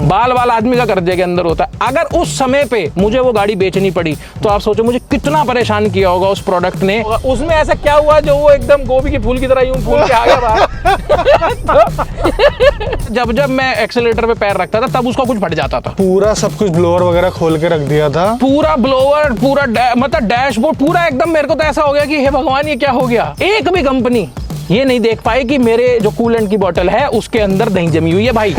बाल वाला आदमी का कर्जे के अंदर होता है। अगर उस समय पे मुझे वो गाड़ी बेचनी पड़ी तो आप सोचो मुझे कितना परेशान किया होगा उस प्रोडक्ट ने। उसमें ऐसा क्या हुआ जो वो एकदम गोभी के फूल की तरह यूं फूल के आ गया बाहर। जब मैं एक्सेलेरेटर पे पैर रखता था तब उसका कुछ फट जाता था। पूरा सब कुछ ब्लोअर वगैरह खोल के रख दिया था, पूरा ब्लोअर, पूरा मतलब डैशबोर्ड पूरा एकदम। मेरे को तो ऐसा हो गया कि हे भगवान ये क्या हो गया। एक भी कंपनी ये नहीं देख पाई कि मेरे जो कूलेंट की बोतल है उसके अंदर दही जमी हुई है भाई।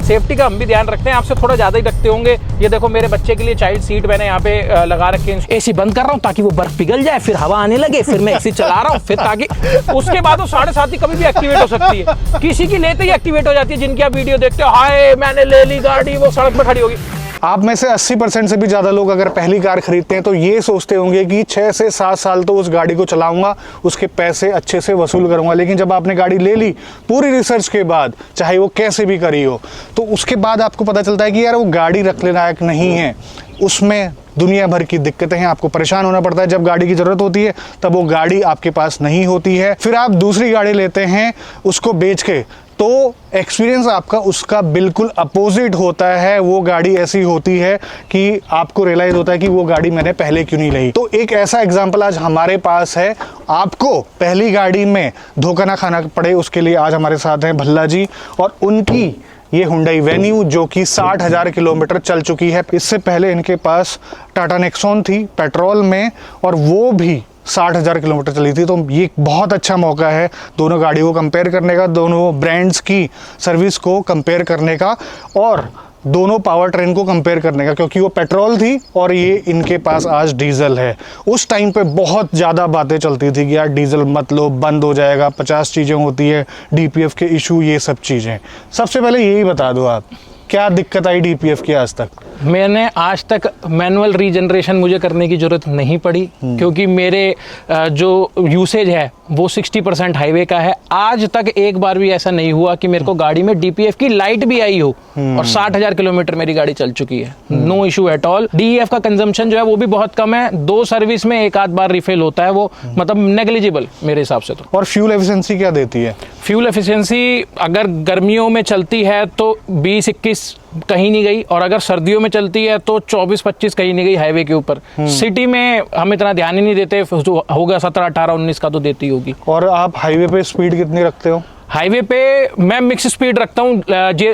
सेफ्टी का हम भी ध्यान रखते हैं, आपसे थोड़ा ज्यादा ही रखते होंगे। ये देखो मेरे बच्चे के लिए चाइल्ड सीट मैंने यहाँ पे लगा रखे हैं। एसी बंद कर रहा हूँ ताकि वो बर्फ पिघल जाए, फिर हवा आने लगे, फिर मैं एसी चला रहा हूँ, फिर ताकि उसके बाद वो 7:30 ही कभी भी एक्टिवेट हो सकती है। किसी की लेते ही एक्टिवेट हो जाती है। जिनकी आप वीडियो देखते हो, हाय मैंने ले ली गाड़ी, वो सड़क पर खड़ी होगी। आप में से 80% से भी ज़्यादा लोग अगर पहली कार खरीदते हैं तो ये सोचते होंगे कि 6 से 7 साल तो उस गाड़ी को चलाऊंगा, उसके पैसे अच्छे से वसूल करूंगा। लेकिन जब आपने गाड़ी ले ली पूरी रिसर्च के बाद, चाहे वो कैसे भी करी हो, तो उसके बाद आपको पता चलता है कि यार वो गाड़ी रखने लायक नहीं है, उसमें दुनिया भर की दिक्कतें हैं। आपको परेशान होना पड़ता है। जब गाड़ी की ज़रूरत होती है तब वो गाड़ी आपके पास नहीं होती है। फिर आप दूसरी गाड़ी लेते हैं उसको बेच के, तो एक्सपीरियंस आपका उसका बिल्कुल अपोजिट होता है। वो गाड़ी ऐसी होती है कि आपको रियलाइज होता है कि वो गाड़ी मैंने पहले क्यों नहीं ली। तो एक ऐसा एग्जांपल आज हमारे पास है। आपको पहली गाड़ी में धोखा ना खाना पड़े उसके लिए आज हमारे साथ हैं भल्ला जी, और उनकी ये हुंडई वेन्यू जो कि 60,000 किलोमीटर चल चुकी है। इससे पहले इनके पास टाटा नेक्सॉन थी पेट्रोल में, और वो भी 60,000 किलोमीटर चली थी। तो ये बहुत अच्छा मौका है दोनों गाड़ियों को कंपेयर करने का, दोनों ब्रांड्स की सर्विस को कंपेयर करने का, और दोनों पावर ट्रेन को कंपेयर करने का, क्योंकि वो पेट्रोल थी और ये इनके पास आज डीजल है। उस टाइम पे बहुत ज़्यादा बातें चलती थी कि यार डीजल मत लो, बंद हो जाएगा, 50 चीज़ें होती है, डीपीएफ के इशू, ये सब चीज़ें। सबसे पहले यही बता दो आप, क्या दिक्कत आई डीपीएफ की आज तक? मैंने आज तक मैनुअल रीजनरेशन मुझे करने की ज़रूरत नहीं पड़ी, क्योंकि मेरे जो यूसेज है वो 60% हाईवे का है। आज तक एक बार भी ऐसा नहीं हुआ कि मेरे को गाड़ी में डीपीएफ की लाइट भी आई हो, और 60,000 किलोमीटर मेरी गाड़ी चल चुकी है। No issue at all. DEF का कंजम्पशन जो है वो भी बहुत कम है। 2 सर्विस में एक आध बार रिफिल होता है, वो मतलब नेग्लिजिबल मेरे हिसाब से। तो और फ्यूल एफिशिएंसी क्या देती है? फ्यूल एफिशिएंसी अगर गर्मियों में चलती है तो 20-21 कहीं नहीं गई, और अगर सर्दियों में चलती है तो 24-25 कहीं नहीं गई हाईवे के ऊपर। सिटी में हम इतना ध्यान ही नहीं देते, होगा 17, 18, 19 का तो देती होगी। और आप हाईवे पे स्पीड कितनी रखते हो? हाईवे पे मैं मिक्स स्पीड रखता हूँ।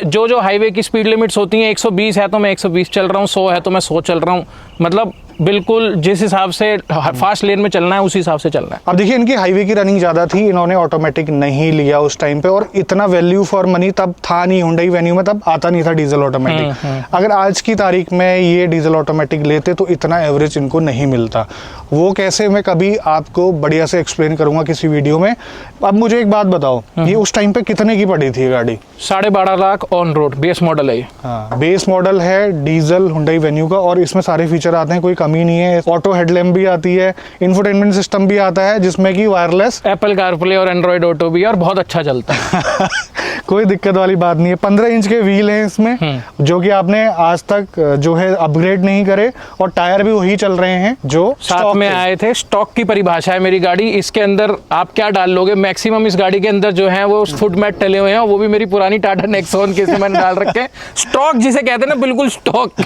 जो हाईवे की स्पीड लिमिट्स होती हैं, 120 है तो मैं 120 चल रहा हूँ, 100 है तो मैं 100 चल रहा हूँ। मतलब बिल्कुल जिस हिसाब से फास्ट लेन में चलना है उस हिसाब से चलना है। अब देखिए इनकी हाईवे की रनिंग ज़्यादा थी, इन्होंने ऑटोमेटिक नहीं लिया उस टाइम पे, और इतना वैल्यू फॉर मनी तब था नहीं। हुंडई वेन्यू में तब आता नहीं था डीजल ऑटोमेटिक। अगर आज की तारीख में ये डीजल ऑटोमेटिक लेते तो इतना एवरेज इनको नहीं मिलता। वो कैसे, मैं कभी आपको बढ़िया से एक्सप्लेन करूंगा किसी वीडियो में। अब मुझे एक बात बताओ, ये उस टाइम पे कितने की पड़ी थी गाड़ी? 12.5 lakh on road. Base model है ये। हाँ, बेस मॉडल है डीजल हुंडई वेन्यू का, और इसमें सारे फीचर आते हैं, कोई कमी नहीं है। ऑटो हेडलैम्प भी आती है, इंफोटेनमेंट सिस्टम भी आता है जिसमें कि वायरलेस एप्पल कारप्ले और एंड्रॉइड ऑटो भी है, और बहुत अच्छा चलता है। कोई दिक्कत वाली बात नहीं है। 15 इंच के व्हील हैं इसमें, जो कि आपने आज तक जो है अपग्रेड नहीं करे, और टायर भी वही चल रहे हैं जो साथ में आए थे। स्टॉक की परिभाषा है मेरी गाड़ी। इसके अंदर आप क्या डाल लोगे? मैक्सिमम इस गाड़ी के अंदर जो है वो फुट मैट टले हुए हैं, वो भी मेरी पुरानी टाटा नेक्सॉन के मैंने डाल रखे हैं। स्टॉक जिसे कहते हैं ना, बिल्कुल स्टॉक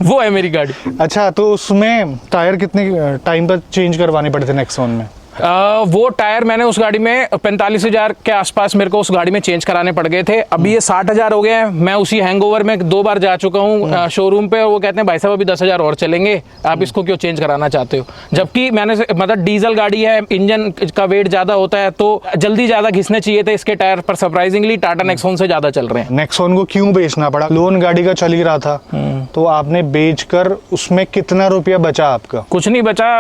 वो है मेरी गाड़ी। अच्छा, तो उसमें टायर कितने टाइम पर चेंज करवाने पड़े थे नेक्सॉन में? वो टायर मैंने उस गाड़ी में 45,000 के आसपास मेरे को उस गाड़ी में चेंज कराने पड़ गए थे। अभी ये 60,000 हो गए हैं। मैं उसी हैंगओवर में 2 बार जा चुका हूँ शोरूम पे, और वो कहते हैं भाई साहब अभी 10,000 और चलेंगे, आप इसको क्यों चेंज कराना चाहते हो? जबकि मैंने मतलब डीजल गाड़ी है, इंजन का वेट ज्यादा होता है तो जल्दी ज्यादा घिसने चाहिए थे इसके टायर, पर सरप्राइजिंगली टाटा नेक्सॉन से ज्यादा चल रहे हैं। नेक्सॉन को क्यों बेचना पड़ा? लोन गाड़ी का चल ही रहा था, तो आपने बेचकर उसमें कितना रुपया बचा आपका? कुछ नहीं बचा।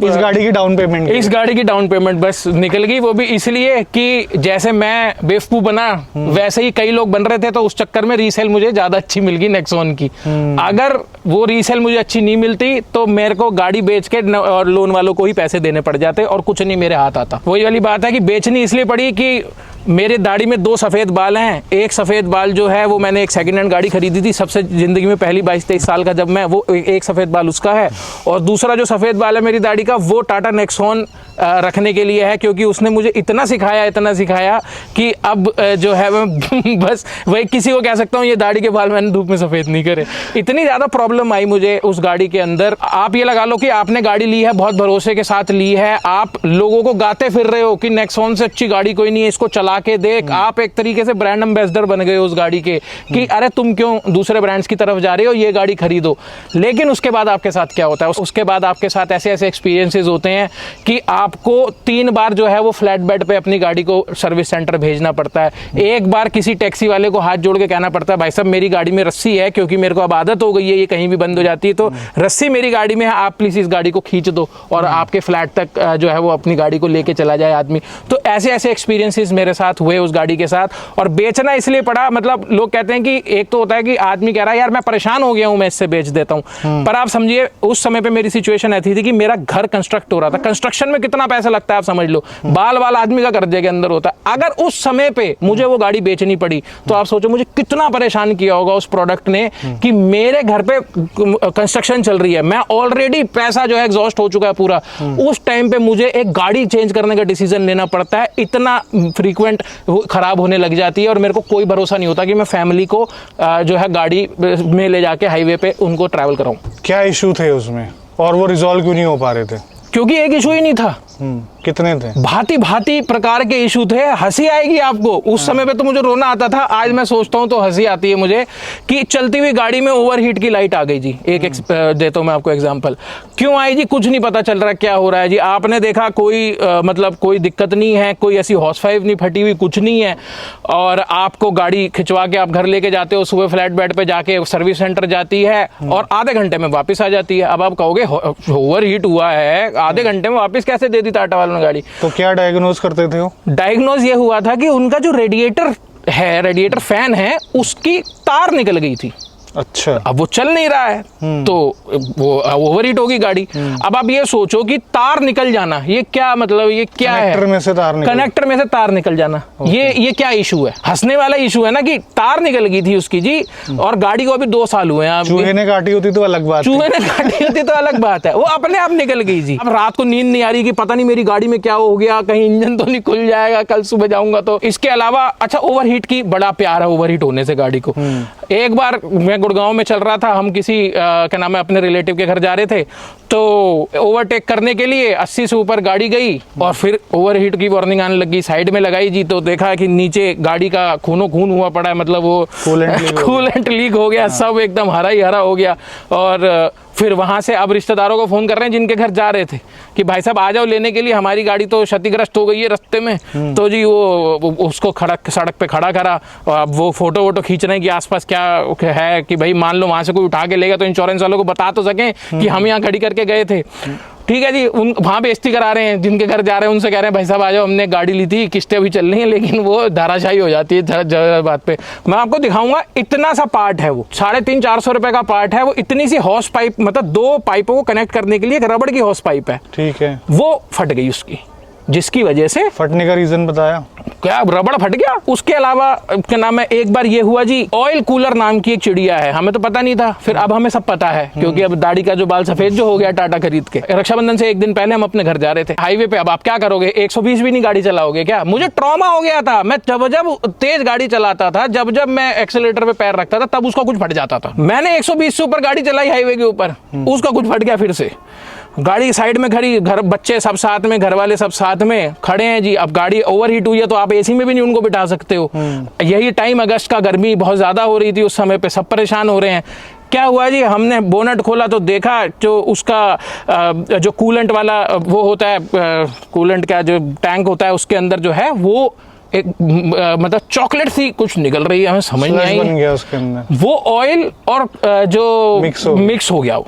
इस गाड़ी की डाउन पेमेंट, इस गाड़ी की डाउन पेमेंट बस निकल गई। वो भी इसलिए कि जैसे मैं बेवकूफ बना वैसे ही कई लोग बन रहे थे, तो उस चक्कर में रीसेल मुझे ज्यादा अच्छी मिल गई नेक्सॉन की। अगर वो रीसेल मुझे अच्छी नहीं मिलती तो मेरे को गाड़ी बेच के और लोन वालों को ही पैसे देने पड़ जाते, और कुछ नहीं मेरे हाथ आता। वही वाली बात है कि बेचनी इसलिए पड़ी कि मेरे दाढ़ी में 2 सफ़ेद बाल हैं। एक सफ़ेद बाल जो है वो मैंने एक सेकंड हैंड गाड़ी खरीदी थी, सबसे ज़िंदगी में पहली 22-23 साल का जब मैं, वो एक सफ़ेद बाल उसका है, और दूसरा जो सफ़ेद बाल है मेरी दाढ़ी का वो टाटा नेक्सॉन रखने के लिए है, क्योंकि उसने मुझे इतना सिखाया कि अब जो है मैं बस वही किसी को कह सकता हूँ ये दाढ़ी के बाल मैंने धूप में सफ़ेद नहीं करे। इतनी ज़्यादा प्रॉब्लम आई मुझे उस गाड़ी के अंदर। आप ये लगा लो कि आपने गाड़ी ली है, बहुत भरोसे के साथ ली है, आप लोगों को गाते फिर रहे हो कि नेक्सॉन से अच्छी गाड़ी कोई नहीं है, इसको चला के देख। आप एक तरीके से ब्रांड एम्बेसडर बन गए उस गाड़ी के कि अरे तुम क्यों दूसरे ब्रांड्स की तरफ जा रहे हो, ये गाड़ी खरीदो। लेकिन उसके बाद आपके साथ क्या होता है? उसके बाद आपके साथ ऐसे ऐसे एक्सपीरियंसेस होते हैं कि आपको 3 बार जो है वो फ्लैट बेड पे अपनी गाड़ी को सर्विस सेंटर भेजना पड़ता है। एक बार किसी टैक्सी वाले को हाथ जोड़ के कहना पड़ता है भाई साहब मेरी गाड़ी में रस्सी है, क्योंकि मेरे को अब आदत हो गई है ये कहीं भी बंद हो जाती है, तो रस्सी मेरी गाड़ी में है, आप प्लीज इस गाड़ी को खींच दो और आपके फ्लैट तक जो है वो अपनी गाड़ी को लेके चला जाए आदमी। तो ऐसे ऐसे एक्सपीरियंसेस मेरे साथ हुए उस गाड़ी के साथ। और बेचना इसलिए पड़ा, मतलब लोग कहते हैं कि एक तो होता है कि आदमी कह रहा है यार मैं परेशान हो गया हूं, मैं इससे बेच देता हूं। पर आप समझिए उस समय पे मेरी सिचुएशन ऐसी थी कि मेरा घर कंस्ट्रक्ट हो रहा था। कंस्ट्रक्शन में कितना पैसा लगता है आप समझ लो, बाल आदमी का कर्जे के अंदर होता है। अगर उस समय पे मुझे वो गाड़ी बेचनी पड़ी तो आप सोचो मुझे कितना परेशान किया होगा उस प्रोडक्ट ने कि मेरे घर पे कंस्ट्रक्शन चल रही है, मैं ऑलरेडी पैसा जो है एग्जॉस्ट हो चुका है पूरा। उस टाइम पे मुझे एक गाड़ी चेंज करने का डिसीजन लेना पड़ता है, इतना फ्रीक्वेंट खराब होने लग जाती है और मेरे को कोई भरोसा नहीं होता कि मैं फैमिली को जो है गाड़ी में ले जाके हाईवे पे उनको ट्रैवल कराऊं। क्या इशू थे उसमें और वो रिजॉल्व क्यों नहीं हो पा रहे थे? क्योंकि एक इशू ही नहीं था, कितने थे? भांति भांति प्रकार के इशू थे। हंसी आएगी आपको, उस समय पे तो मुझे रोना आता था, आज मैं सोचता हूँ तो हंसी आती है मुझे कि चलती हुई गाड़ी में ओवरहीट की लाइट आ गई जी। एक देता हूँ मैं आपको एग्जांपल। क्यों आई जी? कुछ नहीं पता चल रहा क्या हो रहा है जी। आपने देखा कोई मतलब कोई दिक्कत नहीं है, कोई ऐसी हॉर्स पाइप नहीं फटी हुई, कुछ नहीं है, और आपको गाड़ी खिंचवा के आप घर लेके जाते हो, सुबह फ्लैट बेड पे जाके सर्विस सेंटर जाती है और आधे घंटे में वापस आ जाती है। अब आप कहोगे ओवरहीट हुआ है, आधे घंटे में वापस कैसे दे दी टाटा वालों ने गाड़ी? तो क्या डायग्नोज करते थे वो? डायग्नोज ये हुआ था कि उनका जो रेडिएटर फैन है उसकी तार निकल गई थी। अच्छा। अब वो चल नहीं रहा है तो वो ओवरहीट होगी गाड़ी। अब आप ये सोचो कि तार निकल जाना, ये क्या मतलब, ये क्या है? कनेक्टर में से तार निकल जाना, ये क्या इशू है? हंसने वाला इशू है ना कि तार निकल गई थी उसकी जी, और गाड़ी को अभी 2 साल हुए हैं। चूहे ने काटी होती तो अलग बात है, वो अपने आप निकल गई जी। अब रात को नींद नहीं आ रही कि पता नहीं मेरी गाड़ी में क्या हो गया, कहीं इंजन तो नहीं खुल जाएगा, कल सुबह जाऊंगा तो। इसके अलावा अच्छा ओवरहीट की बड़ा प्यार है ओवरहीट होने से गाड़ी को। एक बार मैं गुड़गांव में चल रहा था, हम किसी क्या नाम है अपने रिलेटिव के घर जा रहे थे, तो ओवरटेक करने के लिए 80 से ऊपर गाड़ी गई और फिर ओवरहीट की वार्निंग आने लगी। साइड में लगाई जी तो देखा कि नीचे गाड़ी का खूनो खून हुआ पड़ा है, मतलब वो कूलेंट लीक हो गया, सब एकदम हरा ही हरा हो गया। और फिर वहां से अब रिश्तेदारों को फोन कर रहे हैं जिनके घर जा रहे थे कि भाई साहब आ जाओ लेने के लिए, हमारी गाड़ी तो क्षतिग्रस्त हो गई है रास्ते में। तो जी वो उसको सड़क पे खड़ा करा, अब वो फोटो वोटो खींच रहे हैं कि आसपास क्या है, कि भाई मान लो वहां से कोई उठा के ले गया तो इंश्योरेंस वालों को बता तो सकें कि हम यहाँ खड़ी करके गए थे। ठीक है जी, वहाँ बेइज्जती करा रहे हैं, जिनके घर जा रहे हैं उनसे कह रहे हैं भाई साहब आ जाओ, हमने गाड़ी ली थी, किस्तें अभी चल रही हैं, लेकिन वो धाराशाही हो जाती है बात पे। मैं आपको दिखाऊंगा, इतना सा पार्ट है वो, 350-400 रुपए का पार्ट है वो। इतनी सी हॉर्स पाइप, मतलब 2 पाइपों को कनेक्ट करने के लिए एक रबड़ की हॉर्स पाइप है, ठीक है, वो फट गई उसकी, जिसकी वजह से फटने का रीजन बताया क्या? रबड़ फट गया। उसके अलावा क्या नाम है, एक बार ये हुआ जी, ऑयल कूलर नाम की एक चिड़िया है, हमें तो पता नहीं था, फिर अब हमें सब पता है क्योंकि अब दाढ़ी का जो बाल सफेद जो हो गया टाटा खरीद के। रक्षाबंधन से एक दिन पहले हम अपने घर जा रहे थे हाईवे पे। अब आप क्या करोगे, 120 भी नहीं गाड़ी चलाओगे क्या? मुझे ट्रॉमा हो गया था, मैं जब तेज गाड़ी चलाता था, जब मैं एक्सीलेटर पे पैर रखता था तब उसका कुछ फट जाता था। मैंने 120 से ऊपर गाड़ी चलाई हाईवे के ऊपर, उसका कुछ फट गया, फिर से गाड़ी साइड में खड़ी, घर बच्चे सब साथ में, घर वाले सब साथ में खड़े हैं जी। अब गाड़ी ओवरहीट हुई है तो आप एसी में भी नहीं उनको बिठा सकते हो। यही टाइम अगस्त का, गर्मी बहुत ज्यादा हो रही थी उस समय पे, सब परेशान हो रहे हैं। क्या हुआ जी, हमने बोनट खोला तो देखा जो उसका जो कूलेंट वाला वो होता है, कूलेंट का जो टैंक होता है उसके अंदर जो है वो एक मतलब चॉकलेट सी कुछ निकल रही है, हमें समझ नहीं आई, बन गया उसके अंदर वो ऑयल और जो मिक्स हो गया वो।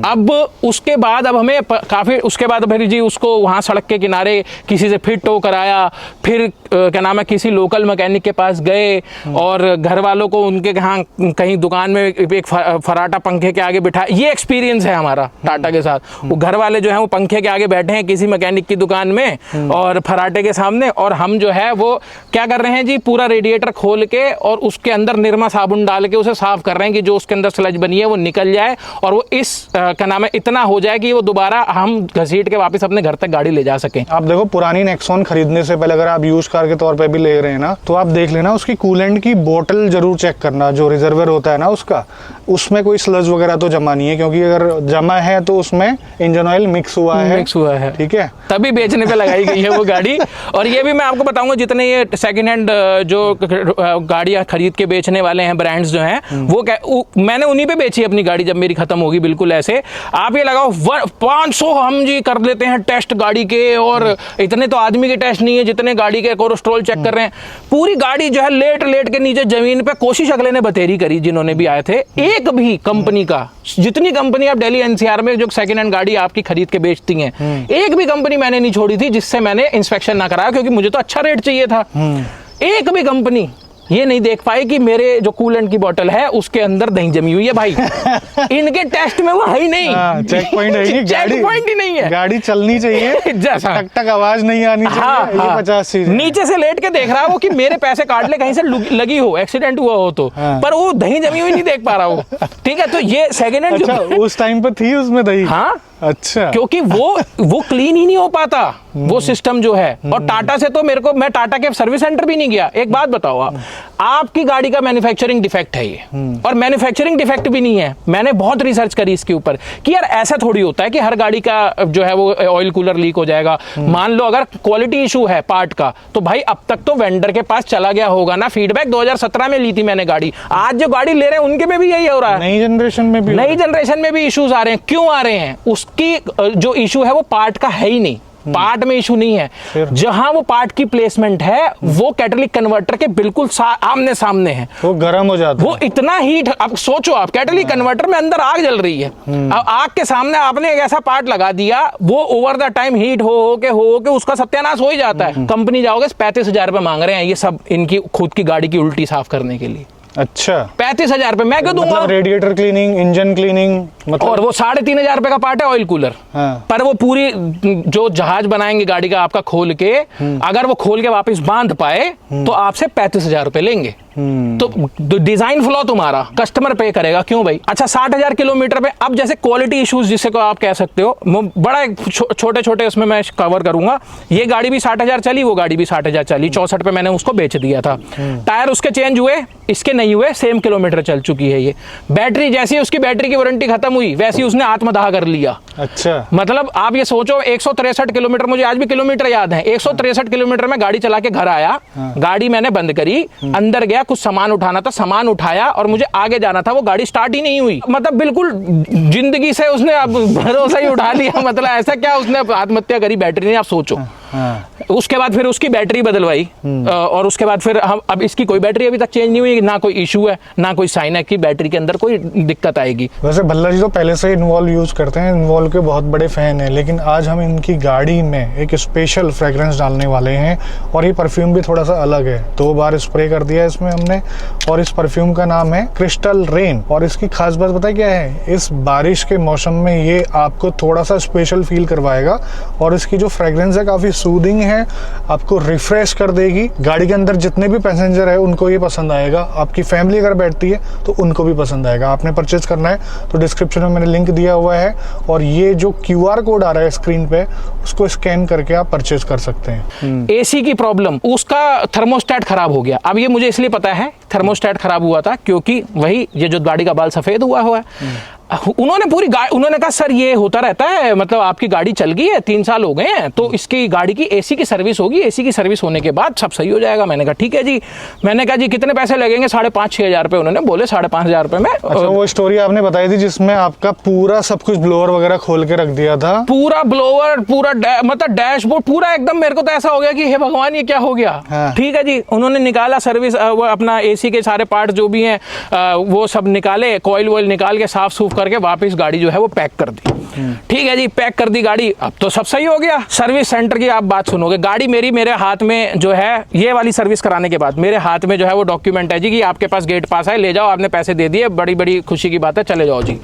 अब उसके बाद अब हमें काफी, उसके बाद फिर जी उसको वहां सड़क के किनारे किसी से फिर टो कराया, फिर क्या नाम है किसी लोकल मैकेनिक के पास गए और घर वालों को उनके यहाँ कहीं दुकान में एक फराटा पंखे के आगे बिठा। ये एक्सपीरियंस है हमारा टाटा के साथ। वो घर वाले जो है वो पंखे के आगे बैठे हैं किसी मैकेनिक की दुकान में और फराटे के सामने, और हम जो है वो क्या कर रहे हैं जी, पूरा रेडिएटर खोल के और उसके अंदर निरमा साबुन डाल के उसे साफ कर रहे हैं कि जो उसके अंदर स्लज बनी है वो निकल जाए और वो इस का नाम है इतना हो जाए कि वो दोबारा हम घसीट के वापस अपने घर तक गाड़ी ले जा सकें। आप देखो, पुरानी नेक्सॉन खरीदने से पहले अगर आप यूज कार के तौर पे भी ले रहे हैं ना, तो आप देख लेना उसकी कूलेंट की बोतल जरूर चेक करना, जो रिजर्वर होता है ना उसका, उसमें कोई स्लज वगैरह तो जमा नहीं है, क्योंकि अगर जमा है तो उसमें इंजन ऑयल मिक्स हुआ है। ठीक है, तभी बेचने पे लगाई गई है वो गाड़ी। और ये भी मैं आपको बताऊंगा, जितने ये सेकंड हैंड जो गाड़ियां खरीद के बेचने वाले हैं, ब्रांड्स जो हैं, मैंने उन्हीं पे बेची अपनी गाड़ी जब मेरी खत्म होगी। बिल्कुल ऐसे आप ये लगाओ 500 हम जी कर लेते हैं टेस्ट गाड़ी के, और इतने तो आदमी के टेस्ट नहीं है जितने गाड़ी के कोलेस्ट्रॉल चेक कर रहे हैं। पूरी गाड़ी जो है लेट लेट के नीचे जमीन पे कोशिश अगले ने बतेरी करी, जिन्होंने भी आए थे। एक भी कंपनी का, जितनी कंपनी आप दिल्ली एनसीआर में जो सेकंड हैंड गाड़ी आपकी खरीद के बेचती हैं, एक भी कंपनी मैंने नहीं छोड़ी थी जिससे मैंने इंस्पेक्शन ना कराया, क्योंकि मुझे तो अच्छा रेट चाहिए था। एक भी कंपनी ये नहीं देख पाई कि मेरे जो कूलेंट की बोतल है उसके अंदर दही जमी हुई है। भाई इनके टेस्ट में वो है ही नहीं, चेक पॉइंट है, चेक पॉइंट ही नहीं है। गाड़ी चलनी चाहिए जैसा टक टक आवाज नहीं आनी चाहिए। ये 50 चीज नीचे से लेट के देख रहा है वो कि मेरे पैसे काट ले, कहीं से लगी हो, एक्सीडेंट हुआ हो तो, पर वो दही जमी हुई नहीं देख पा रहा हो। ठीक है, तो ये सेकंड हैंड अच्छा, उस टाइम पर थी उसमें दही? हाँ, अच्छा, क्योंकि वो क्लीन ही नहीं हो पाता वो सिस्टम जो है। और टाटा से तो मैं टाटा के सर्विस सेंटर भी नहीं गया। एक बात बताओ, आपकी गाड़ी का मैन्युफैक्चरिंग डिफेक्ट है ये, और मैन्युफैक्चरिंग डिफेक्ट भी नहीं है। मैंने बहुत रिसर्च करी इसके ऊपर कि यार ऐसा थोड़ी होता है कि हर गाड़ी का जो है वो ऑयल कूलर लीक हो जाएगा। मान लो अगर क्वालिटी इशू है पार्ट का, तो भाई अब तक तो वेंडर के पास चला गया होगा ना फीडबैक। 2017 में ली थी मैंने गाड़ी, आज जो गाड़ी ले रहे हैं उनके में भी यही हो रहा है। नई जनरेशन में भी इश्यूज आ रहे हैं। क्यों आ रहे हैं? उसकी जो इशू है वो पार्ट का है ही नहीं, पार्ट में इशू नहीं है। जहां वो पार्ट की प्लेसमेंट है वो कैटलिक कन्वर्टर के बिल्कुल आमने सामने है, वो गर्म हो जाता है। वो इतना हीट, अब सोचो आप कैटलिक कन्वर्टर में अंदर आग जल रही है, अब आग के सामने आपने एक ऐसा पार्ट लगा दिया, वो ओवर द टाइम हीट हो के उसका सत्यानाश हो ही जाता है। कंपनी जाओगे 35,000 रुपए मांग रहे हैं ये सब इनकी खुद की गाड़ी की उल्टी साफ करने के लिए। अच्छा, 35,000 रुपए मैं क्यों दूंगा? मतलब रेडिएटर क्लीनिंग, इंजन क्लीनिंग, मतलब और वो 3,500 रुपए का पार्ट है ऑयल कूलर। हाँ। पर वो पूरी जो जहाज बनाएंगे गाड़ी का आपका खोल के, अगर वो खोल के वापस बांध पाए तो आपसे 35,000 रुपए लेंगे। तो डिजाइन फ्लॉ तुम्हारा कस्टमर पे करेगा। क्यों भाई? अच्छा, 60,000 किलोमीटर पे अब जैसे क्वालिटी इश्यूज जिसे को आप कह सकते हो, बड़ा छोटे छोटे उसमें मैं कवर करूंगा। ये गाड़ी भी 60,000 चली, वो गाड़ी भी 60,000 चली, 64 पे मैंने उसको बेच दिया था। टायर उसके चेंज हुए, इसके नहीं हुए, सेम किलोमीटर चल चुकी है ये। बैटरी जैसी उसकी बैटरी की वारंटी खत्म हुई वैसी उसने आत्मदाह कर लिया। अच्छा, मतलब आप ये सोचो 163 किलोमीटर, मुझे आज भी किलोमीटर याद है, 163 किलोमीटर में गाड़ी चला के घर आया। गाड़ी मैंने बंद करी, अंदर गया, कुछ सामान उठाना था, सामान उठाया और मुझे आगे जाना था, वो गाड़ी स्टार्ट ही नहीं हुई। मतलब बिल्कुल जिंदगी से उसने अब भरोसा ही उठा लिया। मतलब ऐसा क्या उसने आत्महत्या करी बैटरी ने, आप सोचो। उसके बाद फिर उसकी बैटरी बदलवाई, और उसके बाद फिर हम अब इसकी कोई बैटरी अभी तक चेंज नहीं हुई, ना कोई इशू है, ना कोई साइन है कि बैटरी के अंदर कोई दिक्कत आएगी। वैसे भल्ला जी तो पहले से इन्वॉल्व यूज करते हैं, इन्वॉल्व के बहुत बड़े फैन हैं, लेकिन आज हम इनकी गाड़ी में एक स्पेशल फ्रेग्रेंस डालने वाले हैं, और ये परफ्यूम भी थोड़ा सा अलग है। 2 बार स्प्रे कर दिया इसमें हमने, और इस परफ्यूम का नाम है क्रिस्टल रेन। और इसकी खास बात पता है क्या है? इस बारिश के मौसम में ये आपको थोड़ा सा स्पेशल फील करवाएगा, और इसकी जो फ्रेग्रेंस है काफी सूदिंग है, आपको रिफ्रेश कर देगी। गाड़ी के अंदर जितने भी पैसेंजर है उनको ये पसंद आएगा, आपकी फैमिली अगर बैठती है तो उनको भी पसंद आएगा। आपने परचेज करना है तो डिस्क्रिप्शन में मैंने लिंक दिया हुआ है, और ये जो QR कोड आ रहा है स्क्रीन पे उसको स्कैन करके आप परचेज कर सकते हैं। एसी की प्रॉब्लम, उसका थर्मोस्टेट खराब हो गया। अब ये मुझे इसलिए पता है थर्मोस्टेट खराब हुआ था क्योंकि वही ये जो गाड़ी का बाल सफेद हुआ है, उन्होंने कहा सर ये होता रहता है, मतलब आपकी गाड़ी चल गई है, 3 साल हो गए हैं, तो इसकी गाड़ी की एसी की सर्विस होगी, एसी की सर्विस होने के बाद सब सही हो जाएगा। मैंने कहा ठीक है जी। मैंने कहा जी कितने पैसे लगेंगे? 5,500-6 हजार रुपए। उन्होंने बोले 5,500 रुपए में। अच्छा, वो स्टोरी आपने बताई थी जिसमें आपका पूरा सब कुछ ब्लोअर वगैरह खोल के रख दिया था, पूरा ब्लोअर, पूरा मतलब डैशबोर्ड पूरा एकदम, मेरे को तो ऐसा हो गया कि हे भगवान ये क्या हो गया। हाँ। ठीक है जी, उन्होंने निकाला सर्विस, अपना एसी के सारे पार्ट जो भी हैं वो सब निकाले, कॉइल वॉइल निकाल के साफ सूफ करके वापस गाड़ी जो है वो पैक कर दी। ठीक है जी, पैक कर दी गाड़ी, अब तो सब सही हो गया। सर्विस सेंटर की आप बात सुनोगे, गाड़ी मेरे हाथ में जो है, ये वाली सर्विस कराने के बाद मेरे हाथ में जो है वो डॉक्यूमेंट है जी कि आपके पास गेट पास है, ले जाओ, आपने पैसे दे दिए, बड़ी बड़ी खुशी की बात है, चले जाओ जी।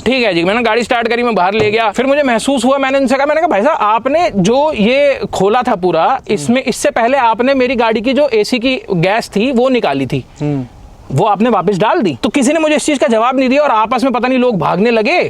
ठीक है जी, मैंने गाड़ी स्टार्ट करी, मैं बाहर ले गया, फिर मुझे महसूस हुआ, मैंने उनसे कहा, मैंने कहा भाई साहब आपने जो ये खोला था पूरा, इसमें इससे पहले आपने मेरी गाड़ी की जो एसी की गैस थी वो निकाली थी। वो आपने वापस डाल दी। तो किसी ने मुझे इस चीज का जवाब नहीं दिया और आपस में पता नहीं लोग भागने लगे।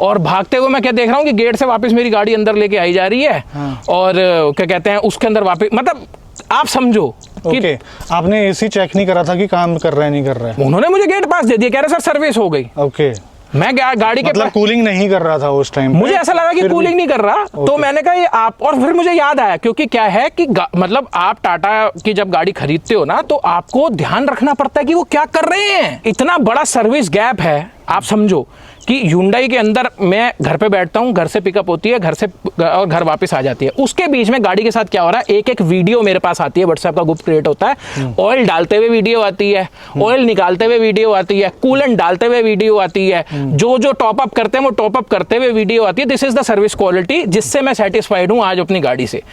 और भागते हुए मैं क्या देख रहा हूँ कि गेट से वापस मेरी गाड़ी अंदर लेके आई जा रही है। और क्या कहते हैं उसके अंदर वापस, मतलब आप समझो कि ओके, आपने एसी चेक नहीं करा था कि काम कर रहा है नहीं कर रहा है? उन्होंने मुझे गेट पास दे दिया, कह रहे सर सर्विस हो गई। ओके, मैं गाड़ी के मतलब कूलिंग नहीं कर रहा था उस टाइम? मुझे ऐसा लगा कि कूलिंग नहीं कर रहा। तो मैंने कहा ये आप, और फिर मुझे याद आया क्योंकि क्या है कि मतलब आप टाटा की जब गाड़ी खरीदते हो ना तो आपको ध्यान रखना पड़ता है कि वो क्या कर रहे हैं। इतना बड़ा सर्विस गैप है, आप समझो कि Hyundai के अंदर मैं घर पे बैठता हूँ, घर से पिकअप होती है, घर से और घर वापस आ जाती है। उसके बीच में गाड़ी के साथ क्या हो रहा है, एक एक वीडियो मेरे पास आती है, व्हाट्सएप का ग्रुप क्रिएट होता है। ऑयल डालते हुए वीडियो आती है, ऑयल निकालते हुए वीडियो आती है, कूलेंट डालते हुए वीडियो आती है, जो जो टॉप अप करते हैं वो टॉप अप करते हुए वीडियो आती है। This is the service quality जिससे मैं सेटिस्फाइड हूँ आज अपनी गाड़ी से।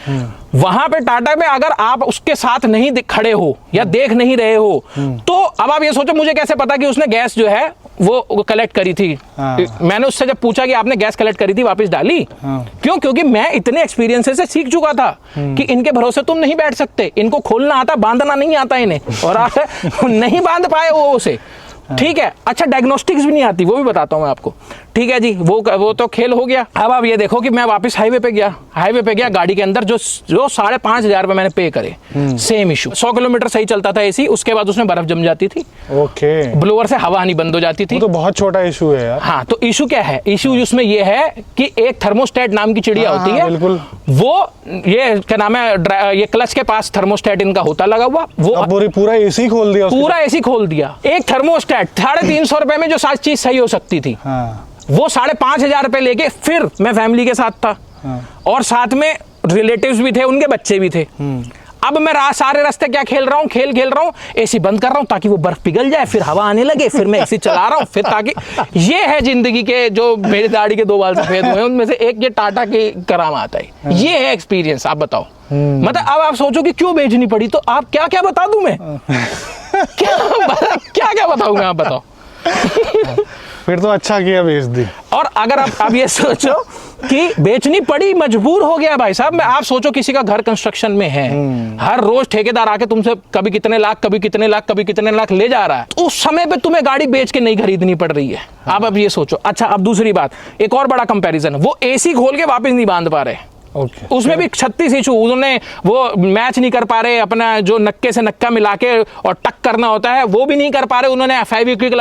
वहां पे टाटा में अगर आप उसके साथ नहीं खड़े हो या देख नहीं रहे हो तो अब आप ये सोचो मुझे कैसे पता कि उसने गैस जो है वो कलेक्ट करी थी। मैंने उससे जब पूछा कि आपने गैस कलेक्ट करी थी वापस डाली, क्यों? क्योंकि मैं इतने एक्सपीरियंसेस से सीख चुका था कि इनके भरोसे तुम नहीं बैठ सकते, इनको खोलना आता, बांधना नहीं आता इन्हें, और आप नहीं बांध पाए वो उसे, ठीक है। अच्छा, डायग्नोस्टिक्स भी नहीं आती, वो भी बताता हूँ मैं आपको, ठीक है जी। वो तो खेल हो गया। अब आप ये देखो कि मैं वापस हाईवे पे गया, गाड़ी के अंदर जो 5,500 रुपए मैंने पे करे, सेम इशू। 100 किलोमीटर सही चलता था एसी, उसके बाद उसमें बर्फ जम जाती थी, ओके, ब्लोअर से हवा आनी बंद हो जाती थी। वो तो बहुत छोटा इशू है यार। हाँ, तो इशू क्या है? इशू उसमें ये है कि एक थर्मोस्टेट नाम की चिड़िया होती है, बिल्कुल। वो ये क्या नाम है, ये क्लच के पास थर्मोस्टेट इनका होता लगा हुआ, वो पूरा एसी खोल दिया, पूरा एसी खोल दिया। एक थर्मोस्टेट 350 रुपए में जो सारी चीज सही हो सकती थी, वो 5,500 रुपए लेके फिर मैं फैमिली के साथ था, और साथ में रिलेटिव्स भी थे, उनके बच्चे भी थे। अब मैं सारे रास्ते क्या खेल रहा हूँ, खेल रहा हूँ, एसी बंद कर रहा हूँ ताकि वो बर्फ पिघल जाए, फिर हवा आने लगे, फिर मैं एसी चला रहा हूँ, फिर ताकि ये है जिंदगी के जो मेरी दाढ़ी के 2 बाल सफेद हुए उनमें से एक ये टाटा की करामात है। ये है एक्सपीरियंस। आप बताओ, मतलब अब आप सोचो कि क्यों बेचनी पड़ी, तो आप क्या बता दूं मैं? क्या बताऊं मैं, आप बताओ। फिर तो अच्छा किया बेच दी। और अगर आप ये सोचो कि बेचनी पड़ी, मजबूर हो गया भाई साहब। मैं, आप सोचो किसी का घर कंस्ट्रक्शन में है, हर रोज ठेकेदार आके तुमसे कभी कितने लाख, कभी कितने लाख, कभी कितने लाख ले जा रहा है, तो उस समय पे तुम्हें गाड़ी बेच के नहीं खरीदनी पड़ रही है। आप अब ये सोचो। अच्छा, अब दूसरी बात, एक और बड़ा कंपैरिजन, वो एसी खोल के वापस नहीं बांध पा रहे, उसमें भी 36 इशू। उन्होंने वो मैच नहीं कर पा रहे, अपना जो नक्के से नक्का मिला के और टक करना होता है वो भी नहीं कर पा रहे। उन्होंने फेविक्विक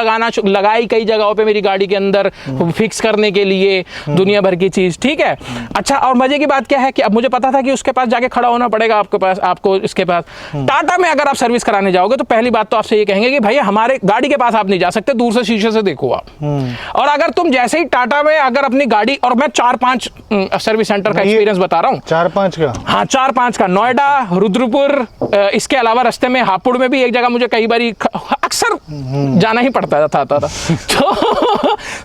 लगाई कई जगहों पे मेरी गाड़ी के अंदर फिक्स करने के लिए, दुनिया भर की चीज, ठीक है। अच्छा, और मजे की बात क्या है कि अब मुझे पता था कि उसके पास जाके खड़ा होना पड़ेगा, आपको इसके पास। टाटा में अगर आप सर्विस कराने जाओगे तो पहली बात तो आपसे ये कहेंगे कि भैया हमारे गाड़ी के पास आप नहीं जा सकते, दूर से शीशे से देखो आप। और अगर तुम जैसे ही टाटा में अगर अपनी गाड़ी, और मैं 4-5 सर्विस सेंटर का एक्सपीरियंस बता रहा हूँ, 4-5 का, हाँ 4-5 का, नोएडा, रुद्रपुर, इसके अलावा रास्ते में हापुड़ में भी एक जगह मुझे कई बार अक्सर जाना ही पड़ता था।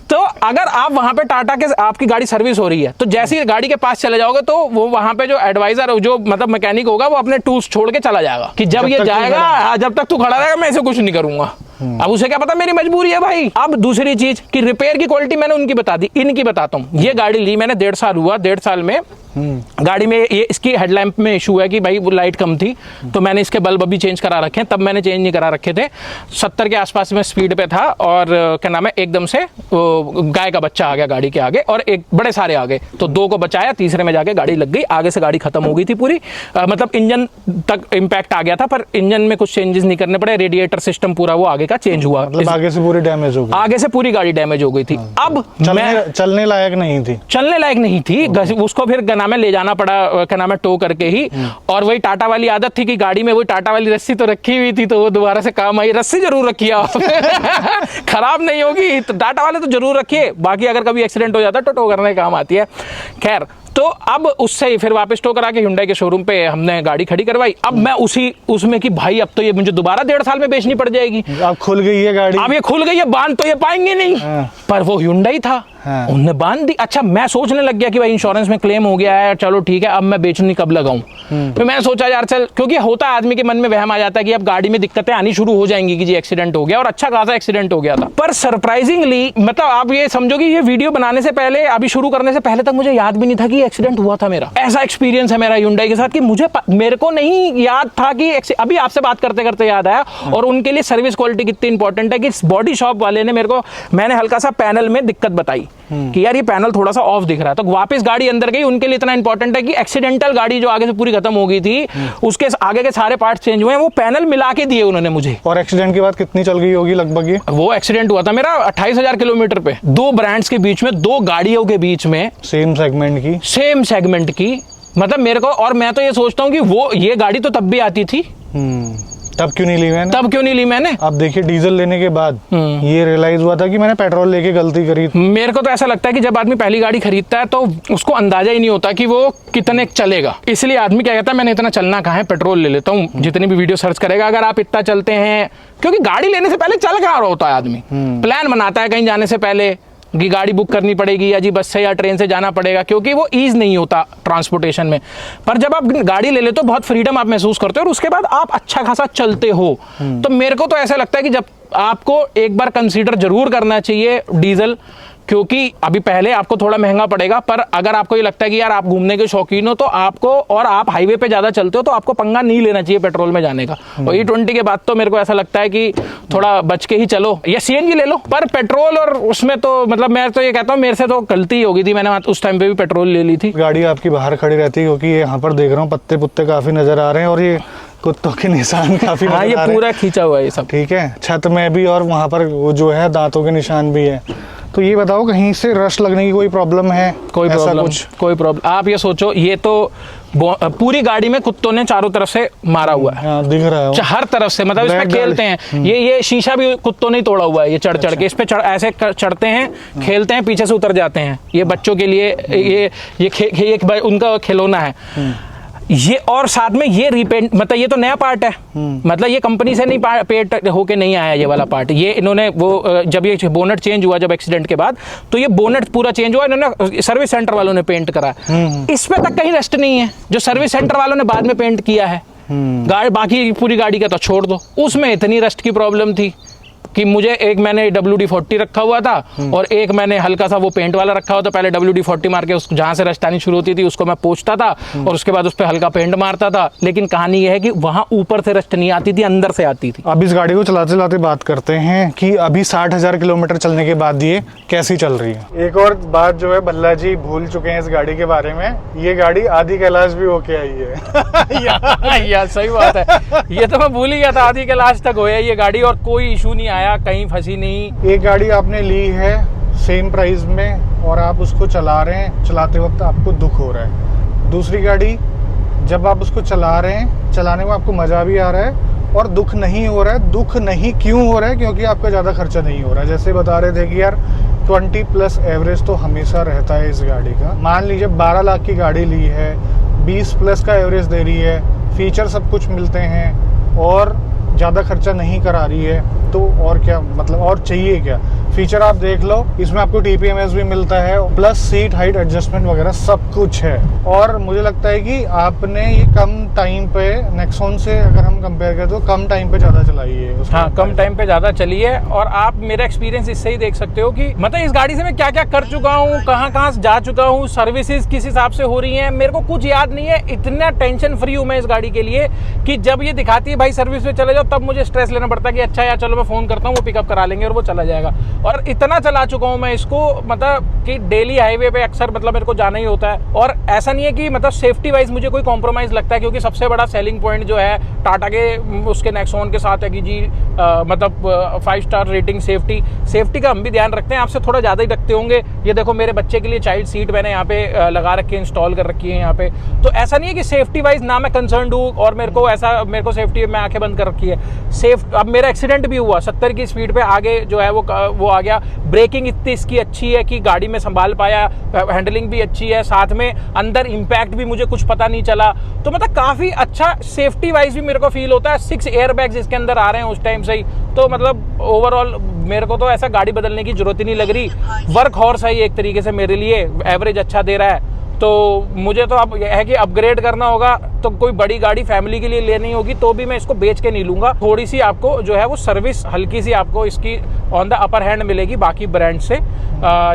तो अगर आप वहां पे टाटा के आपकी गाड़ी सर्विस हो रही है तो जैसे ही गाड़ी के पास चले जाओगे तो वो वहां पे जो एडवाइजर, जो मतलब मैकेनिक होगा, वो अपने टूल्स छोड़ के चला जाएगा कि जब ये जाएगा, जब तक तू खड़ा रहेगा मैं इसे कुछ नहीं करूंगा। अब उसे क्या पता मेरी मजबूरी है भाई। अब दूसरी चीज कि रिपेयर की क्वालिटी मैंने उनकी बता दी, इनकी बताता हूँ। ये गाड़ी ली मैंने 1.5 साल हुआ, 1.5 साल में गाड़ी में ये इसकी हेडलैम्प में इशू है कि भाई वो लाइट कम थी, तो मैंने इसके बल्ब अभी चेंज करा रखे हैं, तब मैंने चेंज नहीं करा रखे थे। 70 के आसपास में स्पीड पे था और क्या नाम है, एकदम से गाय का बच्चा आ गया गाड़ी के आगे और एक बड़े सारे आ गए, तो 2 को बचाया, तीसरे में जाके गाड़ी लग गई, आगे से गाड़ी खत्म हो गई थी पूरी। मतलब इंजन तक इम्पैक्ट आ गया था, पर इंजन में कुछ चेंजेस नहीं करने पड़े, रेडिएटर सिस्टम पूरा वो आगे का चेंज हुआ, मतलब आगे से पूरी डैमेज हो गई, आगे से पूरी गाड़ी डैमेज हो गई थी। अब चलने लायक नहीं थी, उसको फिर क्या नाम है ले जाना पड़ा, क्या नाम है, टो करके ही। और वही टाटा वाली आदत थी कि गाड़ी में वही टाटा वाली रस्सी तो रखी हुई थी, तो वो दोबारा से काम आई। रस्सी जरूर रखिए आप खराब नहीं होगी, तो टाटा वाले तो जरूर रखिए, बाकी अगर कभी एक्सीडेंट हो जाता है तो टो करने का काम आती है। खैर, तो अब उससे ही फिर वापस टो करा के Hyundai के शोरूम पे हमने गाड़ी खड़ी करवाई। अब मैं उसमें कि भाई अब तो ये मुझे दोबारा 1.5 साल में बेचनी पड़ जाएगी। अब खुल गई है गाड़ी, अब ये खुल गई है, बांध तो ये पाएंगे नहीं। पर वो Hyundai था। हाँ। उनने बांध दी। अच्छा, मैं सोचने लग गया कि भाई इंश्योरेंस में क्लेम हो गया है, चलो ठीक है, अब मैं बेचने कब लगाऊं। फिर मैंने सोचा यार चल, क्योंकि होता है आदमी के मन में वहम आ जाता है कि अब गाड़ी में दिक्कतें आनी शुरू हो जाएंगी कि जी एक्सीडेंट हो गया, और अच्छा खासा एक्सीडेंट हो गया था। पर सरप्राइजिंगली, मतलब आप ये समझो कि ये वीडियो बनाने से पहले, अभी शुरू करने से पहले तक मुझे याद भी नहीं था कि एक्सीडेंट हुआ था मेरा। ऐसा एक्सपीरियंस है मेरा Hyundai के साथ कि मेरे को नहीं याद था कि अभी आपसे बात करते करते याद आया। और उनके लिए सर्विस क्वालिटी कितनी इंपॉर्टेंट है कि बॉडी शॉप वाले ने मैंने हल्का सा पैनल में दिक्कत बताई कि यार ये पैनल थोड़ा सा ऑफ दिख रहा है, तो वापस गाड़ी अंदर गई। उनके लिए इतना इंपॉर्टेंट है कि एक्सीडेंटल गाड़ी जो आगे से पूरी खत्म हो गई थी, उसके आगे के सारे पार्ट चेंज हुए हैं, वो पैनल मिला के दिए उन्होंने मुझे। और एक्सीडेंट के बाद कितनी चल गई होगी लगभग ये? वो एक्सीडेंट हुआ था मेरा 28,000 किलोमीटर पे, दो ब्रांड्स के बीच में, दो गाड़ियों के बीच में, सेम सेगमेंट की। मतलब मेरे को, और मैं तो ये सोचता हूँ कि ये गाड़ी तो तब भी आती थी, तब क्यों नहीं ली मैंने? अब देखिए डीजल लेने के बाद ये रियलाइज हुआ था कि मैंने पेट्रोल लेके गलती करी। मेरे को तो ऐसा लगता है कि जब आदमी पहली गाड़ी खरीदता है तो उसको अंदाजा ही नहीं होता कि वो कितने चलेगा, इसलिए आदमी क्या कहता है मैंने इतना चलना कहाँ है, पेट्रोल ले लेता हूँ। जितनी भी वीडियो सर्च करेगा, अगर आप इतना चलते हैं, क्योंकि गाड़ी लेने से पहले चल कहाँ रहा होता है आदमी, प्लान बनाता है कहीं जाने से पहले कि गाड़ी बुक करनी पड़ेगी या जी बस से या ट्रेन से जाना पड़ेगा, क्योंकि वो ईज नहीं होता ट्रांसपोर्टेशन में। पर जब आप गाड़ी ले लेते हो बहुत फ्रीडम आप महसूस करते हो, और उसके बाद आप अच्छा खासा चलते हो। तो मेरे को तो ऐसा लगता है कि जब आपको एक बार कंसीडर जरूर करना चाहिए डीजल, क्योंकि अभी पहले आपको थोड़ा महंगा पड़ेगा, पर अगर आपको ये लगता है कि यार आप घूमने के शौकीन हो तो आपको, और आप हाईवे पे ज़्यादा चलते हो तो आपको पंगा नहीं लेना चाहिए पेट्रोल में जाने का। और E20 के बाद तो मेरे को ऐसा लगता है कि थोड़ा बच के ही चलो, या CNG ले लो। पर पेट्रोल और उसमें तो मतलब मैं तो ये कहता हूँ मेरे से तो गलती हो गई थी, मैंने उस टाइम पे भी पेट्रोल ले ली थी। गाड़ी आपकी बाहर खड़ी रहती है क्योंकि यहाँ पर देख रहा हूँ पत्ते पुत्ते काफ़ी नज़र आ रहे हैं और ये कुत्तों के निशान काफ़ी हाँ, ये पूरा खींचा हुआ है ये सब। ठीक है, छत में भी, और वहाँ पर वो जो है दांतों के निशान भी है। तो ये बताओ कहीं से रश लगने की कोई प्रॉब्लम है? कोई प्रॉब्लम आप ये सोचो, ये तो पूरी गाड़ी में कुत्तों ने चारों तरफ से मारा हुआ है। दिख रहा है हर तरफ से, मतलब इसमें खेलते हैं। ये शीशा भी कुत्तों ने तोड़ा हुआ है, ये चढ़ के इस पे ऐसे चढ़ते हैं, खेलते हैं, पीछे से उतर जाते हैं। ये बच्चों के लिए ये उनका खिलौना है ये। और साथ में ये रीपेंट, मतलब ये तो नया पार्ट है, मतलब ये कंपनी से नहीं पेंट होके नहीं आया ये वाला पार्ट। ये इन्होंने वो जब ये बोनट चेंज हुआ जब एक्सीडेंट के बाद, तो ये बोनट पूरा चेंज हुआ, इन्होंने सर्विस सेंटर वालों ने पेंट करा। इस पे तक कहीं रस्ट नहीं है जो सर्विस सेंटर वालों ने बाद में पेंट किया है। गाड़ी बाकी पूरी गाड़ी का तो छोड़ दो, उसमें इतनी रस्ट की प्रॉब्लम थी कि मुझे एक मैंने WD-40 रखा हुआ था और एक मैंने हल्का सा वो पेंट वाला रखा हुआ था। पहले WD-40 मार के उस जहाँ से रस्ट आनी शुरू होती थी उसको मैं पोंछता था और उसके बाद उस पर हल्का पेंट मारता था। लेकिन कहानी ये है कि वहाँ ऊपर से रस्ट नहीं आती थी, अंदर से आती थी। अब इस गाड़ी को चलाते चलाते बात करते हैं कि अभी 60,000 किलोमीटर चलने के बाद ये कैसी चल रही है। एक और बात जो है भल्ला जी भूल चुके हैं इस गाड़ी के बारे में, ये गाड़ी आधी कैलाश भी होके आई है। यार सही बात है, ये तो मैं भूल ही गया था, आधी कैलाश तक हो ये गाड़ी और कोई इशू नहीं आया, कहीं फंसी नहीं। एक गाड़ी आपने ली है सेम प्राइस में और आप उसको चला रहे हैं, चलाते वक्त आपको दुख हो रहा है। दूसरी गाड़ी जब आप उसको चला रहे हैं, चलाने में आपको मज़ा भी आ रहा है और दुख नहीं हो रहा है। दुख नहीं क्यों हो रहा है? क्योंकि आपका ज़्यादा खर्चा नहीं हो रहा है। जैसे बता रहे थे कि यार 20+ एवरेज तो हमेशा रहता है इस गाड़ी का। मान लीजिए 12 लाख की गाड़ी ली है, 20+ का एवरेज दे रही है, फीचर सब कुछ मिलते हैं और ज़्यादा खर्चा नहीं करा रही है, तो और क्या मतलब, और चाहिए क्या? फीचर आप देख लो, इसमें आपको TPMS भी मिलता है, प्लस सीट हाइट एडजस्टमेंट वगैरह सब कुछ है। और मुझे लगता है कि आपने ये कम टाइम पे नेक्सॉन से अगर हम कंपेयर करें तो कम टाइम पे ज़्यादा चलाई है। हाँ, कम टाइम पे ज़्यादा चली है। और आप मेरा एक्सपीरियंस इससे ही देख सकते हो कि मतलब इस गाड़ी से मैं क्या क्या कर चुका हूँ, कहाँ कहाँ जा चुका हूँ, सर्विसेज किस हिसाब से हो रही हैं, मेरे को कुछ याद नहीं है। इतना टेंशन फ्री हूँ मैं इस गाड़ी के लिए कि जब ये दिखाती है भाई सर्विस पे चले जाओ, तब मुझे स्ट्रेस लेना पड़ता है कि अच्छा यार चलो मैं फ़ोन करता हूँ, वो पिकअप करा लेंगे और वो चला जाएगा। और इतना चला चुका हूँ मैं इसको, मतलब कि डेली हाईवे पे अक्सर मतलब मेरे को जाना ही होता है। और ऐसा नहीं है कि मतलब सेफ्टी वाइज मुझे कोई कॉम्प्रोमाइज़ लगता है, क्योंकि सबसे बड़ा सेलिंग पॉइंट जो है टाटा के उसके नेक्सॉन के साथ है कि जी मतलब 5 स्टार रेटिंग। सेफ्टी का हम भी ध्यान रखते हैं, आपसे थोड़ा ज़्यादा ही रखते होंगे। ये देखो मेरे बच्चे के लिए चाइल्ड सीट मैंने यहाँ पे लगा रखी है, इंस्टॉल कर रखी है यहाँ पे। तो ऐसा नहीं है कि सेफ्टी वाइज ना मैं कंसर्न हूँ और मेरे को सेफ्टी में आंखें बंद कर रखी है। अब मेरा एक्सीडेंट भी हुआ हुआ, 70 की स्पीड पे आगे जो है वो आ गया। ब्रेकिंग इतनी इसकी अच्छी है कि गाड़ी में संभाल पाया, हैंडलिंग भी अच्छी है, साथ में अंदर इम्पैक्ट भी मुझे कुछ पता नहीं चला। तो मतलब काफ़ी अच्छा सेफ्टी वाइज भी मेरे को फील होता है। 6 एयर बैग्स इसके अंदर आ रहे हैं उस टाइम से ही। तो मतलब ओवरऑल मेरे को तो ऐसा गाड़ी बदलने की जरूरत ही नहीं लग रही। वर्क हॉर्स है ये एक तरीके से मेरे लिए, एवरेज अच्छा दे रहा है। तो मुझे तो अब है कि अपग्रेड करना होगा, तो कोई बड़ी गाड़ी फैमिली के लिए लेनी होगी तो भी मैं इसको बेच के नहीं लूँगा। थोड़ी सी आपको जो है वो सर्विस हल्की सी आपको इसकी ऑन द अपर हैंड मिलेगी बाकी ब्रांड से।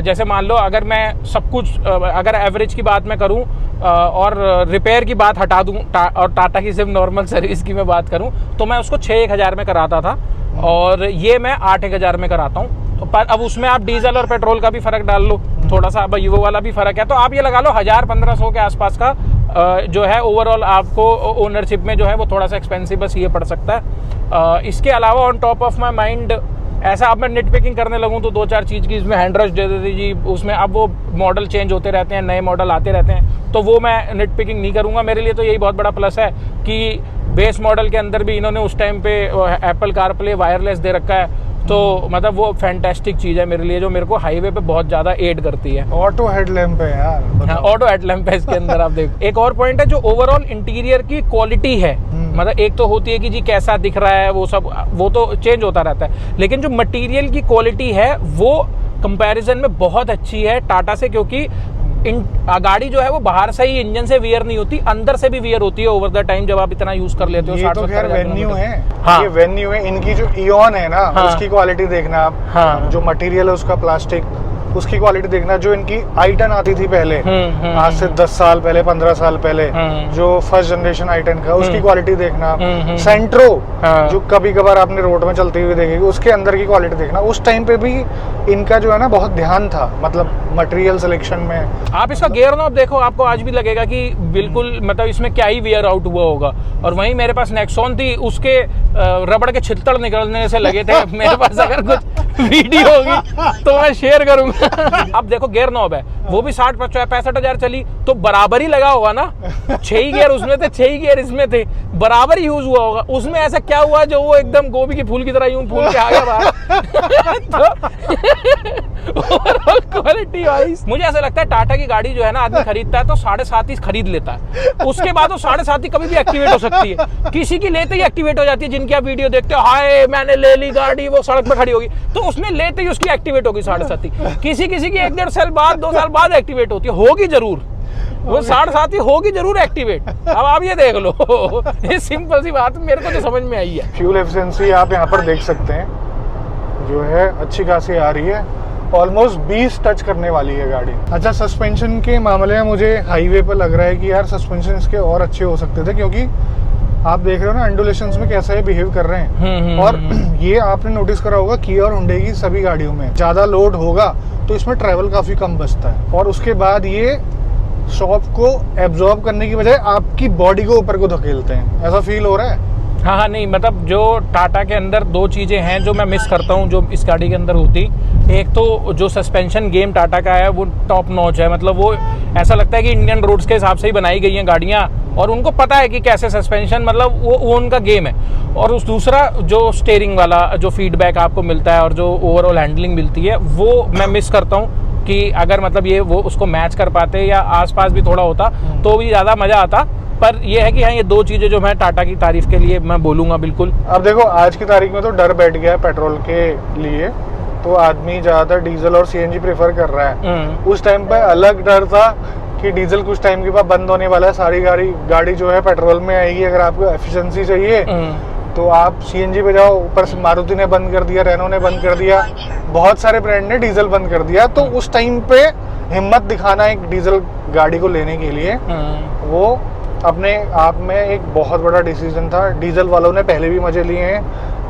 जैसे मान लो अगर मैं सब कुछ अगर एवरेज की बात मैं करूँ और रिपेयर की बात हटा दूँ और टाटा की सिर्फ नॉर्मल सर्विस की मैं बात करूँ तो मैं उसको 6-1 हज़ार में कराता था और ये मैं 8-1 हज़ार में कराता हूँ। पर अब उसमें आप डीजल और पेट्रोल का भी फ़र्क डाल लो, थोड़ा सा अब वो वाला भी फ़र्क है। तो आप ये लगा लो 1000-1500 के आसपास का जो है ओवरऑल आपको ओनरशिप में जो है वो थोड़ा सा एक्सपेंसिव बस ये पड़ सकता है। इसके अलावा on top of my mind ऐसा अब मैं नेट पिकिंग करने लगूँ तो 2-4 चीज़ की इसमें हैंड रश दे देती जी, उसमें अब वो मॉडल चेंज होते रहते हैं, नए मॉडल आते रहते हैं, तो वो मैं नेट पिकिंग नहीं करूँगा। मेरे लिए तो यही बहुत बड़ा प्लस है कि बेस मॉडल के अंदर भी इन्होंने उस टाइम पे एप्पल कारप्ले वायरलेस दे रखा है। तो मतलब वो फैंटास्टिक चीज़ है मेरे लिए, जो मेरे को हाईवे पे बहुत ज़्यादा एड करती है। ऑटो हेडलैम्प है यार। हाँ, ऑटो हेडलैम्प है इसके अंदर। आप देखो एक और पॉइंट है जो ओवरऑल इंटीरियर की क्वालिटी है, मतलब एक तो होती है कि जी कैसा दिख रहा है वो सब, वो तो चेंज होता रहता है, लेकिन जो मटेरियल की क्वालिटी है वो कंपैरिजन में बहुत अच्छी है टाटा से। क्योंकि गाड़ी जो है वो बाहर से ही इंजन से वियर नहीं होती, अंदर से भी वियर होती है ओवर द टाइम जब आप इतना यूज कर लेते हो। ये तो खैर वेन्यू है। हाँ। ये वेन्यू है। इनकी जो इओन है ना, हाँ। उसकी क्वालिटी देखना आप। हाँ। जो मटेरियल है उसका प्लास्टिक, उसकी क्वालिटी देखना। जो इनकी i10 आती थी पहले, आज से 10 साल पहले, 15 साल पहले, जो फर्स्ट जनरेशन i10 का, उसकी क्वालिटी देखना। सेंट्रो जो कभी कभार आपने रोड में चलती हुई देखेगी, उसके अंदर की क्वालिटी देखना। उस टाइम पे भी इनका जो है ना बहुत ध्यान था, मतलब मटेरियल सिलेक्शन में। आप इसका गियर नॉब देखो, आपको आज भी लगेगा कि बिल्कुल मतलब इसमें क्या ही वियर आउट हुआ होगा। और वहीं मेरे पास नेक्सॉन थी, उसके रबड़ के छिलतड़ निकलने से लगे थे। मेरे पास अगर कुछ वीडियो होगी तो मैं शेयर करूंगा। अब देखो गियर नॉब है, वो भी 60-65 हज़ार चली, तो बराबर ही लगा होगा ना। 6 ही गियर उसमें थे, 6 ही गियर इसमें थे, बराबर ही यूज हुआ होगा। उसमें ऐसा क्या हुआ जो वो एकदम गोभी के फूल की तरह यूं फूल के आ गया बाहर। ओवरऑल क्वालिटी वाइज मुझे ऐसा लगता है टाटा की गाड़ी जो है ना आदमी खरीदता है तो 7.5 ही खरीद लेता है, उसके बाद वो 7.5 ही कभी भी एक्टिवेट हो सकती है। किसी की लेते ही एक्टिवेट हो जाती है, जिनकी आप वीडियो देखते हो, हाय मैंने ले ली गाड़ी, वो सड़क पे खड़ी होगी, तो उसने लेते ही उसकी एक्टिवेट होगी 7.5। किसी की 1-1.5 साल बाद, 2 साल बाद एक्टिवेट होती है, होगी जरूर, वो 7.5 ही होगी जरूर एक्टिवेट। अब आप ये देख लो, ये सिंपल सी बात मेरे को तो समझ में आई है। फ्यूल एफिशिएंसी आप यहाँ पर देख सकते हैं, जो है अच्छी खासी आ रही है, ऑलमोस्ट 20 टच करने वाली है गाड़ी। अच्छा, सस्पेंशन के मामले में मुझे हाईवे पर लग रहा है कि यार सस्पेंशन इसके और अच्छे हो सकते थे, क्योंकि आप देख रहे हो ना अंडुलेशंस में कैसा ये बिहेव कर रहे हैं। और ये आपने नोटिस करा होगा किया और हुंडई की सभी गाड़ियों में ज्यादा लोड होगा तो इसमें ट्रैवल काफी कम बचता है, और उसके बाद ये शॉप को एब्जॉर्ब करने की बजाय आपकी बॉडी को ऊपर को धकेलते हैं। ऐसा फील हो रहा है? हाँ, नहीं मतलब जो टाटा के अंदर 2 चीज़ें हैं जो मैं मिस करता हूँ जो इस गाड़ी के अंदर होती। एक तो जो सस्पेंशन गेम टाटा का है वो टॉप नॉच है, मतलब वो ऐसा लगता है कि इंडियन रोड्स के हिसाब से ही बनाई गई हैं गाड़ियाँ, और उनको पता है कि कैसे सस्पेंशन, मतलब वो उनका गेम है। और उस दूसरा जो स्टीयरिंग वाला जो फीडबैक आपको मिलता है और जो ओवरऑल हैंडलिंग मिलती है वो मैं मिस करता हूँ कि अगर मतलब ये वो उसको मैच कर पाते या आसपास भी थोड़ा होता तो भी ज़्यादा मज़ा आता। पर ये है कि हाँ, ये 2 चीज़ें जो मैं टाटा की तारीफ के लिए मैं बोलूँगा बिल्कुल। अब देखो आज की तारीख में तो डर बैठ गया है पेट्रोल के लिए, तो आदमी ज़्यादातर डीजल और सीएनजी प्रेफर कर रहा है। उस टाइम पे अलग डर था कि डीजल कुछ टाइम के बाद बंद होने वाला है, सारी गाड़ी जो है पेट्रोल में आएगी। अगर आपको एफिशिएंसी चाहिए तो आप सीएनजी पे जाओ। ऊपर से मारुति ने बंद कर दिया, रेनो ने बंद कर दिया, बहुत सारे ब्रांड ने डीजल बंद कर दिया। तो उस टाइम पे हिम्मत दिखाना एक डीजल गाड़ी को लेने के लिए वो अपने आप में एक बहुत बड़ा डिसीजन था। डीजल वालों ने पहले भी मजे लिए हैं,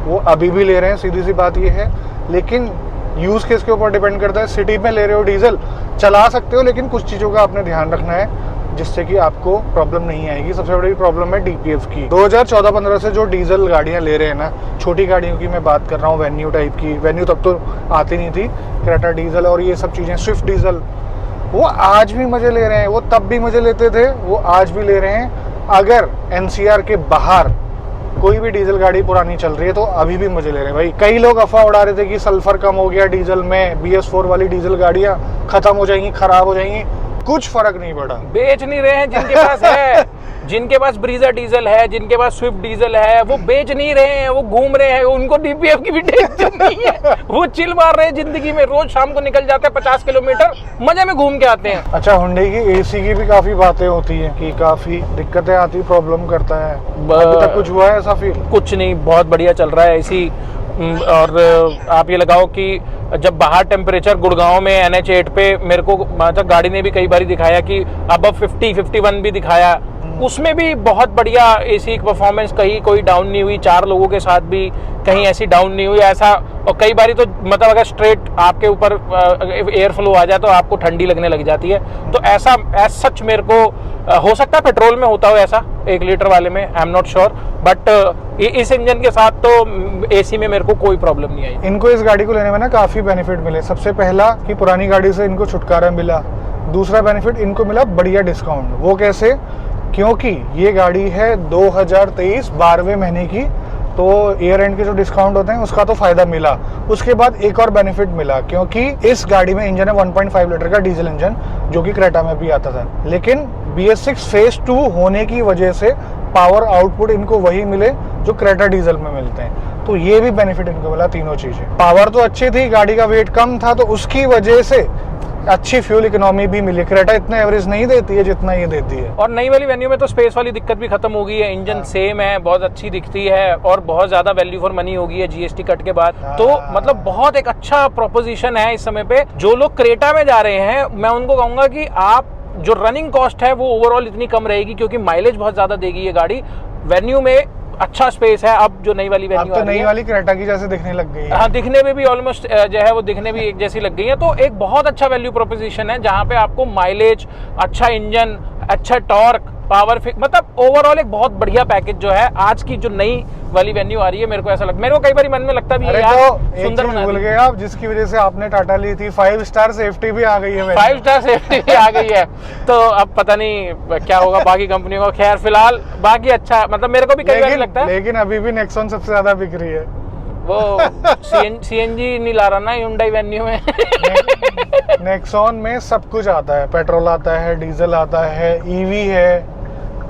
वो अभी भी ले रहे हैं, सीधी सी बात ये है। लेकिन यूज़ केस के ऊपर डिपेंड करता है। सिटी में ले रहे हो डीजल, चला सकते हो, लेकिन कुछ चीज़ों का आपने ध्यान रखना है जिससे कि आपको प्रॉब्लम नहीं आएगी। सबसे बड़ी प्रॉब्लम है डीपीएफ की। 2014-15 से जो डीजल गाड़ियाँ ले रहे हैं ना, छोटी गाड़ियों की मैं बात कर रहा हूँ, वेन्यू टाइप की। वेन्यू तब तो आती नहीं थी, क्रेटा डीजल और ये सब चीज़ें, स्विफ्ट डीजल, वो आज भी मजे ले रहे हैं। वो तब भी मजे लेते थे, वो आज भी ले रहे हैं। अगर एनसीआर के बाहर कोई भी डीजल गाड़ी पुरानी चल रही है तो अभी भी मजे ले रहे हैं भाई। कई लोग अफवाह उड़ा रहे थे कि सल्फर कम हो गया डीजल में, BS4 वाली डीजल गाड़ियां खत्म हो जाएंगी, खराब हो जाएंगी। कुछ फर्क नहीं पड़ा। बेच नहीं रहे हैं जिनके पास है, जिनके पास ब्रीजा डीजल है, जिनके पास स्विफ्ट डीजल है, वो बेच नहीं रहे हैं, वो घूम रहे हैं। उनको DPF की भी टेंशन नहीं है, वो चिल मार रहे हैं जिंदगी में। रोज शाम को निकल जाते हैं 50 किलोमीटर, मजे में घूम के आते हैं। अच्छा, हुंडई की AC की भी काफी बातें होती है कि काफी दिक्कतें आती, प्रॉब्लम करता है। अभी तक कुछ हुआ है ऐसा फील? कुछ नहीं, बहुत बढ़िया चल रहा है ऐसी। और आप ये लगाओ कि जब बाहर टेम्परेचर गुड़गांव में NH8 पे मेरे को मतलब गाड़ी ने भी कई बार दिखाया कि अब 50-51 भी दिखाया, उसमें भी बहुत बढ़िया AC की परफॉर्मेंस, कहीं कोई डाउन नहीं हुई। 4 लोगों के साथ भी कहीं ऐसी डाउन नहीं हुई ऐसा। और कई बारी तो मतलब अगर स्ट्रेट आपके ऊपर एयर फ्लो आ जाए तो आपको ठंडी लगने लग जाती है। तो ऐसा एज सच मेरे को हो सकता है पेट्रोल में होता हो ऐसा 1 लीटर वाले में, I am not sure, but इस इंजन के साथ तो AC में मेरे को कोई प्रॉब्लम नहीं आई। इनको इस गाड़ी को लेने में ना काफी बेनिफिट मिले। सबसे पहला कि पुरानी गाड़ी से इनको छुटकारा मिला। दूसरा बेनिफिट इनको मिला बढ़िया डिस्काउंट। वो कैसे? क्योंकि ये गाड़ी है 2023 12वें महीने की, तो ईयर एंड के जो डिस्काउंट होते हैं उसका तो फायदा मिला। उसके बाद एक और बेनिफिट मिला, क्योंकि इस गाड़ी में इंजन है 1.5 लीटर का डीजल इंजन, जो कि क्रेटा में भी आता था। लेकिन BS6 फेज 2 होने की वजह से पावर आउटपुट इनको वही मिले जो क्रेटा डीजल में मिलते हैं। तो ये भी बेनिफिट इनको मिला, तीनों चीजें। पावर तो अच्छी थी, गाड़ी का वेट कम था, तो उसकी वजह से अच्छी फ्यूल इकोनॉमी भी मिली। क्रेटा इतना एवरेज नहीं देती है जितना ये देती है। और नई वाली वेन्यू में तो स्पेस वाली दिक्कत भी खत्म हो गई है। इंजन सेम है, बहुत अच्छी दिखती है और बहुत ज्यादा वैल्यू फॉर मनी हो गई है GST कट के बाद। तो मतलब बहुत एक अच्छा प्रोपोजिशन है इस समय पे। जो लोग क्रेटा में जा रहे हैं, मैं उनको कहूंगा कि आप जो रनिंग कॉस्ट है वो ओवरऑल इतनी कम रहेगी, क्योंकि माइलेज बहुत ज्यादा देगी ये गाड़ी। वेन्यू में अच्छा स्पेस है। अब जो नई वाली वेन्यू तो नई वाली क्रेटा की जैसे दिखने लग गई है। हाँ, दिखने में भी ऑलमोस्ट जो है वो दिखने भी एक जैसी लग गई है। तो एक बहुत अच्छा वैल्यू प्रोपोजिशन है, जहाँ पे आपको माइलेज, अच्छा इंजन, अच्छा टॉर्क, पावर, मतलब ओवरऑल एक बहुत बढ़िया पैकेज जो है। आज की जो नई वाली वेन्यू आ रही है, मेरे को ऐसा लगता है, मेरे को कई बार मन में लगता भी है यार तो सुंदर बना भूल गए आप, जिसकी वजह से आपने टाटा ली थी। 5 स्टार सेफ्टी भी आ गई है। 5 स्टार सेफ्टी भी आ गई है। तो अब पता नहीं क्या होगा बाकी कंपनियों को। खैर फिलहाल बाकी अच्छा, मतलब मेरे को भी कई बार लगता है। लेकिन अभी भी नेक्सॉन सबसे ज्यादा बिक रही है। वो CNG नहीं ला रहा ना Hyundai वेन्यू में। नेक्सॉन में सब कुछ आता है, पेट्रोल आता है, डीजल आता है, EV है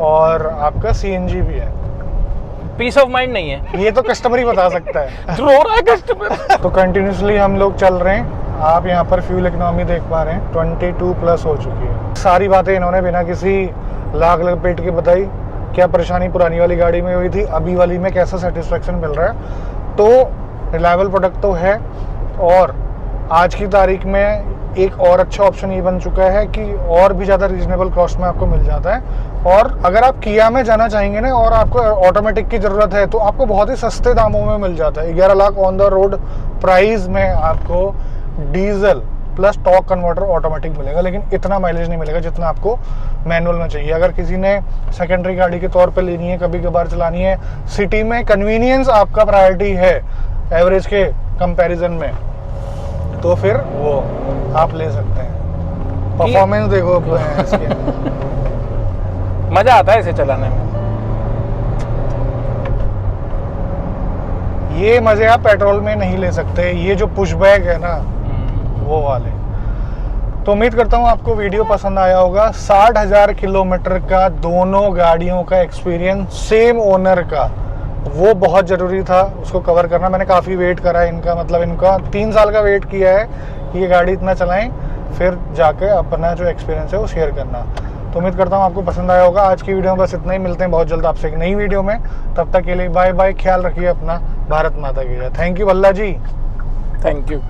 और आपका CNG भी है। पीस ऑफ माइंड नहीं है, ये तो कस्टमर ही बता सकता है। रो रहा है कस्टमर। तो कंटिन्यूसली हम लोग चल रहे हैं। आप यहाँ पर फ्यूल इकोनॉमी देख पा रहे हैं, 22+ हो चुकी है। सारी बातें इन्होंने बिना किसी लाग लपेट के बताई। क्या परेशानी पुरानी वाली गाड़ी में हुई थी, अभी वाली में कैसा सेटिस्फेक्शन मिल रहा है। तो रिलायबल प्रोडक्ट तो है, और आज की तारीख में एक और अच्छा ऑप्शन ये बन चुका है कि और भी ज़्यादा रीजनेबल कॉस्ट में आपको मिल जाता है। और अगर आप किया में जाना चाहेंगे ना, और आपको ऑटोमेटिक की ज़रूरत है, तो आपको बहुत ही सस्ते दामों में मिल जाता है। 11 lakh on the road price में आपको diesel plus torque converter automatic मिलेगा। लेकिन इतना माइलेज नहीं मिलेगा जितना आपको मैनुअल में चाहिए। अगर किसी ने सेकेंडरी गाड़ी के तौर पे लेनी है, कभी कभार चलानी है, सिटी में कन्वीनियंस आपका प्रायोरिटी है एवरेज के कंपैरिजन में, तो फिर वो आप ले सकते हैं। परफॉर्मेंस देखो इसके। मजा आता है इसे चलाने में। ये मजे आप पेट्रोल में नहीं ले सकते। ये जो पुशबैक है ना, वो वाले। तो उम्मीद करता हूँ आपको वीडियो पसंद आया होगा। 60,000 किलोमीटर का दोनों गाड़ियों का एक्सपीरियंस, सेम ओनर का, वो बहुत ज़रूरी था उसको कवर करना। मैंने काफ़ी वेट करा इनका, मतलब इनका 3 साल का वेट किया है कि ये गाड़ी इतना चलाएं, फिर जाके अपना जो एक्सपीरियंस है वो शेयर करना। तो उम्मीद करता हूँ आपको पसंद आया होगा। आज की वीडियो में बस इतना ही। मिलते हैं बहुत जल्द आपसे एक नई वीडियो में। तब तक के लिए बाय बाय। ख्याल रखिए अपना। भारत माता की जय। Thank you Bhalla ji. Thank you.